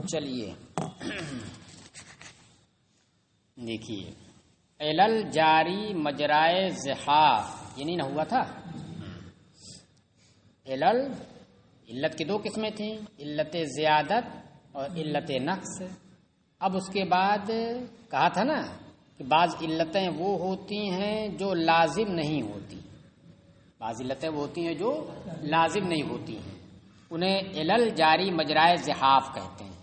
چلیے دیکھیے، علل جاری مجرائے زحاف یہ نہیں نہ ہوا تھا۔ علل علت کی دو قسمیں تھیں، علت زیادت اور علت نقص۔ اب اس کے بعد کہا تھا نا کہ بعض علتیں وہ ہوتی ہیں جو لازم نہیں ہوتی، بعض علتیں وہ ہوتی ہیں جو لازم نہیں ہوتی ہیں، انہیں علل جاری مجرائے زحاف کہتے ہیں۔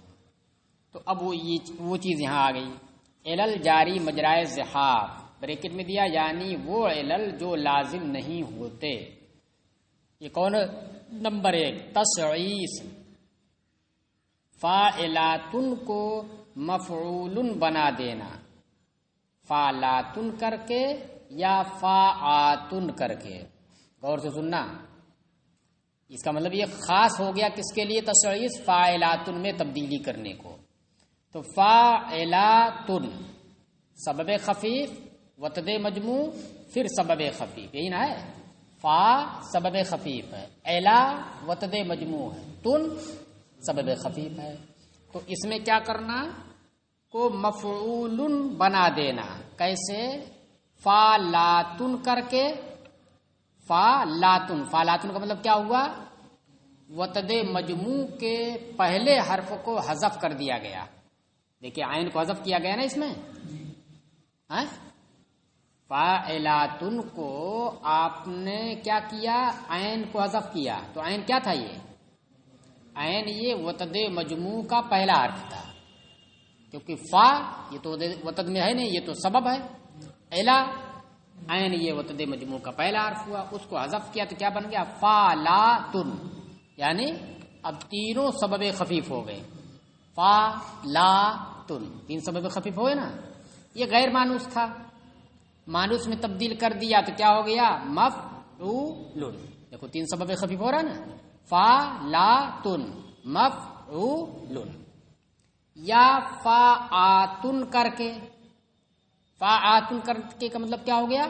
تو اب وہ چیز یہاں آ گئی، علل جاری مجرائے زحاف بریکٹ میں دیا، یعنی وہ علل جو لازم نہیں ہوتے۔ یہ کون؟ نمبر 1 تشعیص، فاعلاتن کو مفعول بنا دینا، فعلاتن کر کے یا فاعاتن کر کے۔ غور سے سننا، اس کا مطلب یہ خاص ہو گیا کس کے لیے؟ تشعیص، فاعلاتن میں تبدیلی کرنے کو۔ تو فاعلاتن سبب خفیف، وطد مجموع، پھر سبب خفیف، یہی نا ہے؟ فا سبب خفیف ہے، الا وطد مجموع ہے، تن سبب خفیف ہے۔ تو اس میں کیا کرنا؟ کو مفعول بنا دینا۔ کیسے؟ فا لاتن کر کے، فا لاتن، فا لاتن کا مطلب کیا ہوا؟ وطد مجموع کے پہلے حرف کو حذف کر دیا گیا۔ دیکھیے عین کو حذف کیا گیا نا اس میں، فاعلاتن کو آپ نے کیا کیا؟ عین کو حذف کیا۔ تو عین کیا تھا؟ یہ عین یہ وطد مجموع کا پہلا حرف تھا، کیونکہ فا یہ تو وطد میں ہے نہیں، یہ تو سبب ہے۔ الا عین یہ وطد مجموع کا پہلا حرف ہوا، اس کو حذف کیا تو کیا بن گیا؟ فالاتن، یعنی اب تینوں سبب خفیف ہو گئے۔ فا لا تن، تین سبب خفیف ہوئے نا۔ یہ غیر مانوس تھا، مانوس میں تبدیل کر دیا تو کیا ہو گیا؟ مفعول۔ دیکھو تین سبب خفیف ہو رہا نا، فا لا تن مفعول، یا فا آتن کر کے، فا آتن کر کے کا مطلب کیا ہو گیا؟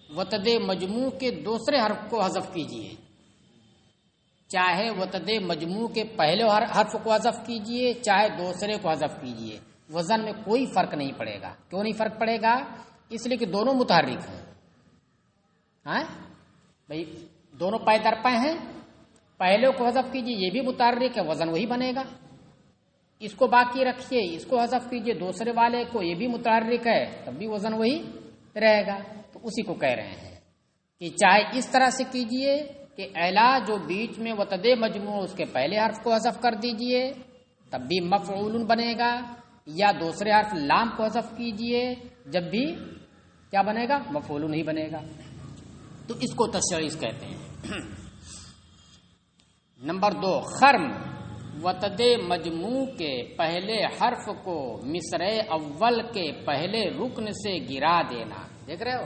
وطد مجموع کے دوسرے حرف کو حذف کیجئے، چاہے وطد مجموع کے پہلے حرف کو حذف کیجئے چاہے دوسرے کو حذف کیجئے، وزن میں کوئی فرق نہیں پڑے گا۔ کیوں نہیں فرق پڑے گا؟ اس لیے کہ دونوں متحرک ہیں۔ بھائی دونوں پائے در پائے ہیں، پہلے کو حذف کیجئے یہ بھی متحرک ہے، وزن وہی بنے گا۔ اس کو باقی رکھیے، اس کو حذف کیجئے دوسرے والے کو، یہ بھی متحرک ہے، تب بھی وزن وہی رہے گا۔ تو اسی کو کہہ رہے ہیں کہ چاہے اس طرح سے کیجئے کہ اعلا جو بیچ میں وطد مجموع اس کے پہلے حرف کو حذف کر دیجئے تب بھی مفعول بنے گا، یا دوسرے حرف لام کو حذف کیجئے جب بھی کیا بنے گا؟ مفعول نہیں بنے گا۔ تو اس کو تشعیص کہتے ہیں۔ نمبر 2 خرم، وطد مجموع کے پہلے حرف کو مصرع اول کے پہلے رکن سے گرا دینا۔ دیکھ رہے ہو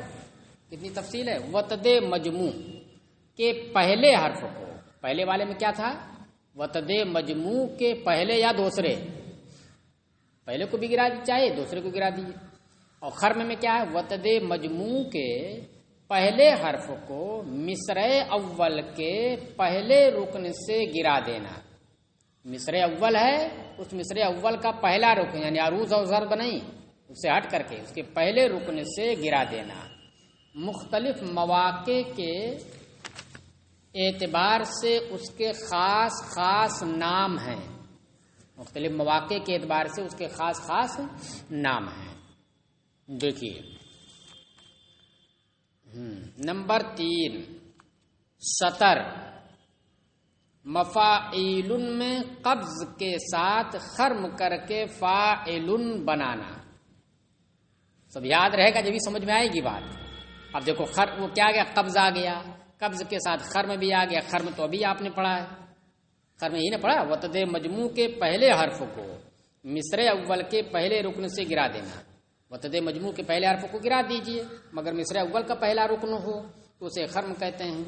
کتنی تفصیل ہے؟ وطد مجموع کے پہلے حرف کو، پہلے والے میں کیا تھا؟ وطد مجموع کے پہلے یا دوسرے، پہلے کو بھی گرا دیجیے چاہے دوسرے کو گرا دیجیے۔ اور خرم میں کیا ہے؟ وطد مجموع کے پہلے حرف کو مصرع اول کے پہلے رکن سے گرا دینا۔ مصرع اول ہے، اس مصرع اول کا پہلا رکن یعنی عروض اور ضرب نہیں، اس سے ہٹ کر کے اس کے پہلے رکن سے گرا دینا۔ مختلف مواقع کے اعتبار سے اس کے خاص خاص نام ہیں، مختلف مواقع کے اعتبار سے اس کے خاص خاص نام ہیں۔ دیکھیے نمبر 3 سطر، مفاعیل میں قبض کے ساتھ خرم کر کے فاعل بنانا۔ سب یاد رہے گا جب بھی سمجھ میں آئے گی بات۔ اب دیکھو وہ کیا گیا؟ قبض آ گیا، قبض کے ساتھ خرم بھی آ گیا۔ خرم تو ابھی آپ نے پڑھا ہے، خرم ہی نے پڑھا، وطد مجموع کے پہلے حرف کو مصرع اول کے پہلے رکن سے گرا دینا۔ وطد مجموع کے پہلے حرف کو گرا دیجئے، مگر مصرع اول کا پہلا رکن ہو تو اسے خرم کہتے ہیں۔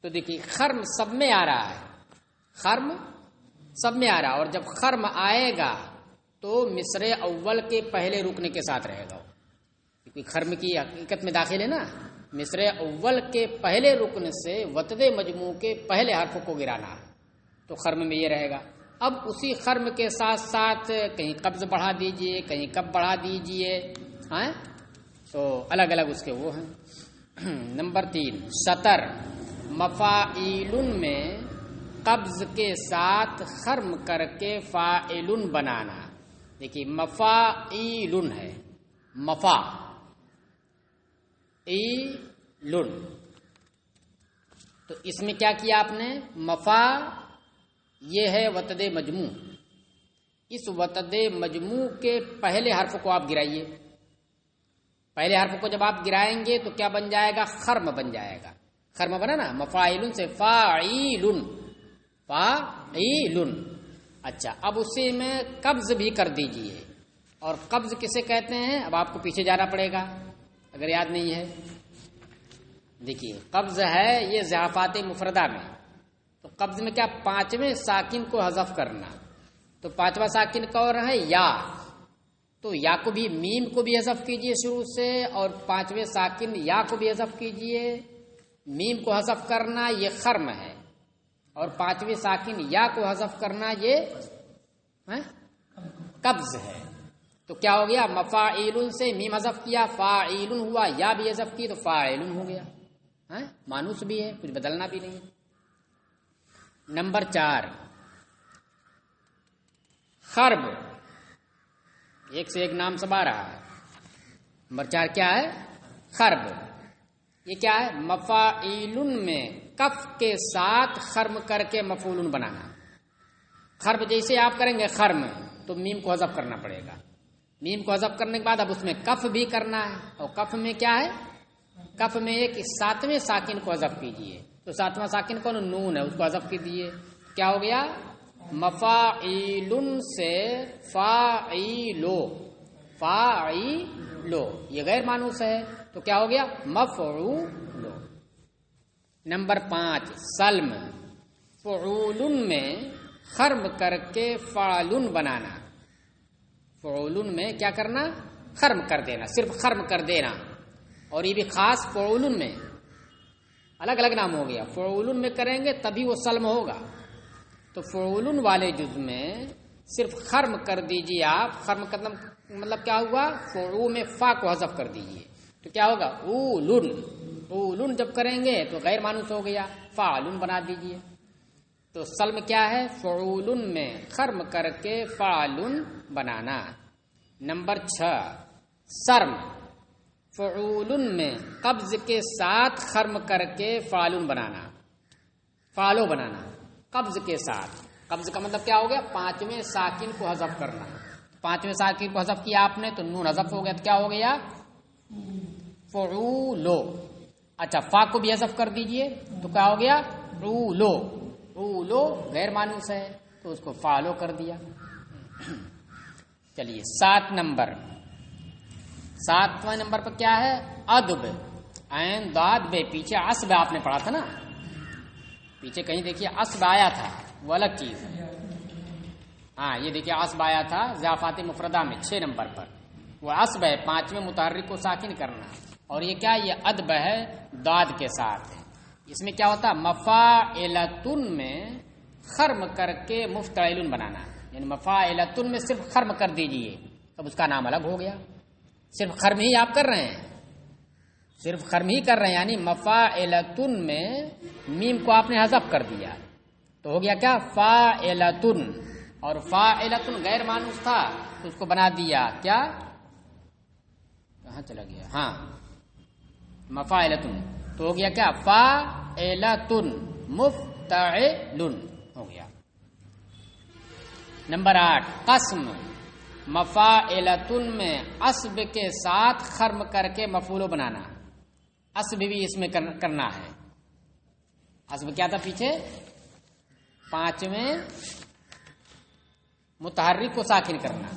تو دیکھیے خرم سب میں آ رہا ہے، خرم سب میں آ رہا ہے، اور جب خرم آئے گا تو مصرع اول کے پہلے رکن کے ساتھ رہے گا، کیونکہ خرم کی حقیقت میں داخل ہے نا، مصرع اول کے پہلے رکن سے وطد مجموع کے پہلے حرف کو گرانا ہے۔ تو خرم میں یہ رہے گا. اب اسی خرم کے ساتھ ساتھ کہیں قبض بڑھا دیجئے، کہیں کب بڑھا دیجئے، ہاں تو الگ الگ اس کے وہ ہیں. نمبر 3 سطر مفاعیل میں قبض کے ساتھ خرم کر کے فاعل بنانا. دیکھیے مفاعیل ہے، مفاعیل، تو اس میں کیا کیا آپ نے؟ مفا یہ ہے وتد مجموع، اس وتد مجموع کے پہلے حرف کو آپ گرائیے. پہلے حرف کو جب آپ گرائیں گے تو کیا بن جائے گا؟ خرم بن جائے گا. خرم بنا نا، مفاعیل سے فاعیل. اچھا اب اسی میں قبض بھی کر دیجئے. اور قبض کسے کہتے ہیں؟ اب آپ کو پیچھے جانا پڑے گا اگر یاد نہیں ہے. دیکھیے قبض ہے یہ ضعفات مفردہ میں، تو قبض میں کیا؟ 5ویں ساکن کو حذف کرنا. تو 5واں ساکن کون ہے؟ یا. تو یا کو بھی، میم کو بھی حذف کیجئے شروع سے، اور 5ویں ساکن یا کو بھی حذف کیجئے. میم کو حذف کرنا یہ خرم ہے، اور 5ویں ساکن یا کو حذف کرنا یہ قبض ہے. تو کیا ہو گیا؟ مفاعیل سے میم حذف کیا، فاعیل ہوا، یا بھی حذف کی تو فاعل ہو گیا. مانوس بھی ہے، کچھ بدلنا بھی نہیں. نمبر 4 خرب، ایک سے ایک نام سب آ رہا ہے. نمبر 4 کیا ہے؟ خرب. یہ کیا ہے؟ مفاعیل میں کف کے ساتھ خرم کر کے مفعول بنانا. خرب جیسے آپ کریں گے خرم تو میم کو حذف کرنا پڑے گا. میم کو حذف کرنے کے بعد اب اس میں کف بھی کرنا ہے. اور کف میں کیا ہے؟ کف میں ایک 7ویں ساکن کو حذف کیجئے. تو 7واں ساکن کون؟ نون ہے، اس کو حذف کیجئے. کیا ہو گیا؟ مفاعیل سے فاعیلو. یہ غیر مانوس ہے، تو کیا ہو گیا؟ مفعول. نمبر 5 سلم، فعول میں خرم کر کے فعل بنانا. فعول میں کیا کرنا؟ خرم کر دینا، صرف خرم کر دینا. اور یہ بھی خاص فعول میں، الگ الگ نام ہو گیا. فعول میں کریں گے تبھی وہ سلم ہوگا. تو فعول والے جز میں صرف خرم کر دیجئے آپ. خرم کرنا مطلب کیا ہوا؟ فعول میں فا کو حذف کر دیجئے تو کیا ہوگا؟ اولن جب کریں گے تو غیر مانوس ہو گیا، فاعل بنا دیجئے. تو سلم کیا ہے؟ فعول میں خرم کر کے فاعل بنانا. نمبر 6 سرم، فعول میں قبض کے ساتھ خرم کر کے فاعل بنانا. فالو بنانا قبض کے ساتھ. قبض کا مطلب کیا ہو گیا؟ 5ویں ساکن کو حذف کرنا. 5ویں ساکن کو حذف کیا آپ نے تو نون حذف ہو گیا، تو کیا ہو گیا؟ فعولو. اچھا فا کو بھی حذف کر دیجئے تو کیا ہو گیا؟ اولو غیر مانوس ہے تو اس کو فالو کر دیا. چلیے 7 نمبر، 7واں نمبر پر کیا ہے؟ ادب، عین داد بے. پیچھے عصب آپ نے پڑھا تھا نا، پیچھے کہیں دیکھیے عصب آیا تھا، وہ الگ چیز ہے. ہاں یہ دیکھیے عصب آیا تھا ضعفات مفردہ میں 6 نمبر پر. وہ عصب ہے 5ویں متحرک کو ساکن کرنا. اور یہ کیا؟ یہ ادب ہے داد کے ساتھ. اس میں کیا ہوتا؟ مفاعلتن میں خرم کر کے مفتعل بنانا. یعنی مفاعلتن میں صرف خرم کر دیجئے، اب اس کا نام الگ ہو گیا. صرف خرم ہی آپ کر رہے ہیں، صرف خرم ہی کر رہے ہیں. یعنی مفاعلتن میں میم کو آپ نے حذف کر دیا تو ہو گیا کیا؟ فاعلتن. اور فاعلتن غیر مانوس تھا تو اس کو بنا دیا کیا؟ کہاں چلا گیا؟ ہاں مفاعلتن. تو ہو گیا کیا؟ فاعلتن مفتعل ہو گیا. نمبر 8 قسم، مفاعلتن میں عصب کے ساتھ خرم کر کے مفعول بنانا. عصب بھی اس میں کرنا ہے. عصب کیا تھا پیچھے؟ 5ویں متحرک کو ساکن کرنا.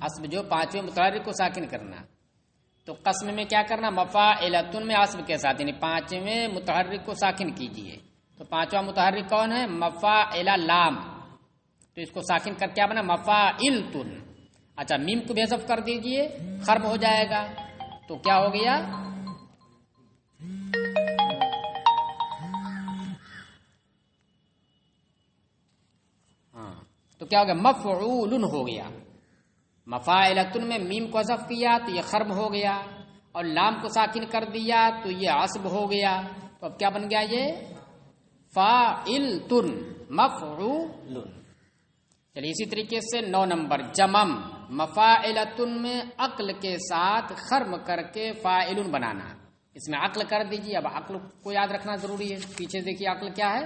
عصب جو 5ویں متحرک کو ساکن کرنا. تو قسم میں کیا کرنا؟ مفاعلتن میں عصب کے ساتھ، یعنی 5ویں متحرک کو ساکن کیجئے. تو 5واں متحرک کون ہے؟ مفاعل لام. تو اس کو ساکن کر کیا بنا؟ مفاعلتن. اچھا میم کو بھی حذف کر دیجئے، خرم ہو جائے گا تو کیا ہو گیا؟ تو کیا ہو گیا؟ مفعول ہو گیا. مفاعلتن میں میم کو حذف کیا تو یہ خرم ہو گیا، اور لام کو ساکن کر دیا تو یہ عصب ہو گیا. تو اب کیا بن گیا؟ یہ فاعلتن مفعول. چلیے اسی طریقے سے 9 نمبر جمم، مفاعلتن میں عقل کے ساتھ خرم کر کے فاعلن بنانا. اس میں عقل کر دیجیے. اب عقل کو یاد رکھنا ضروری ہے. پیچھے دیکھیے عقل کیا ہے،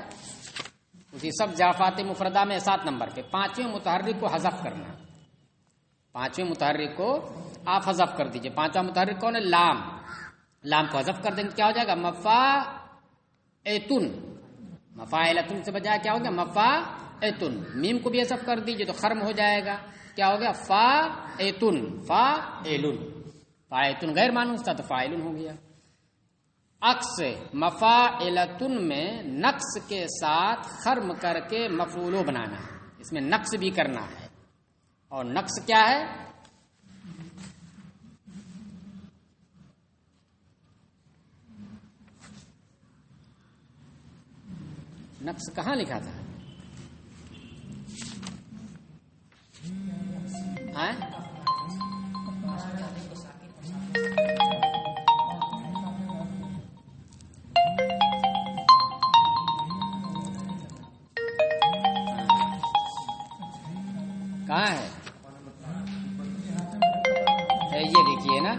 اسی سب جافات مفردہ میں 7 نمبر پہ 5ویں متحرک کو حذف کرنا. 5ویں متحرک کو آپ حذف کر دیجئے. 5واں متحرک کون ہے؟ لام. لام کو حذف کر دیں تو کیا ہو جائے گا؟ مفاعتن. مفاعلتن سے بجائے کیا ہو گیا؟ مفاعتن. میم کو بھی حذف کر دیجئے تو خرم ہو جائے گا. کیا ہو گیا؟ فاعتن. فاعلن. فاعتن غیر مانوس تھا تو فاعلن ہو گیا. عکس مفاعلتن میں نقص کے ساتھ خرم کر کے مفعولو بنانا ہے. اس میں نقص بھی کرنا ہے. اور نقص کیا ہے؟ نقص کہاں لکھا تھا؟ کہاں ہے؟ یہ دیکھیے نا،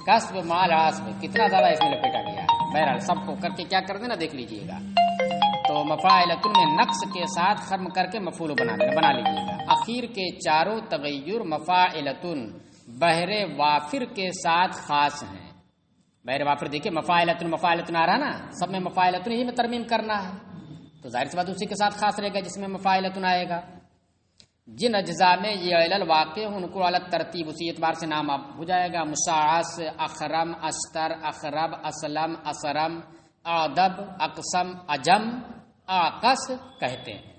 کسب مال عصب کتنا زیادہ اس میں لپیٹا گیا ہے. بہرحال سب کو کر کے کیا کر دینا دیکھ لیجئے گا. تو مفاعلتن میں نقص کے ساتھ خرم کر کے مفعول بنا لیجیے گا. اخیر کے چاروں تغیر مفاعلتن بحر وافر کے ساتھ خاص ہیں. بحر وافر دیکھیے مفاعلتن مفاعلتن آ رہا نا، سب میں مفاعلتن ہی میں ترمیم کرنا ہے. تو ظاہر سی بات اسی کے ساتھ خاص رہے گا جس میں مفاعلتن آئے گا. جن اجزاء میں یہ علل واقع ہوں ان کو الگ ترتیب اسی اعتبار سے نام اب ہو جائے گا. مشاعث، اخرم، اشتر، اخرب، اسلم، اسرم، ادب، اقسم، اجم، آقس کہتے ہیں.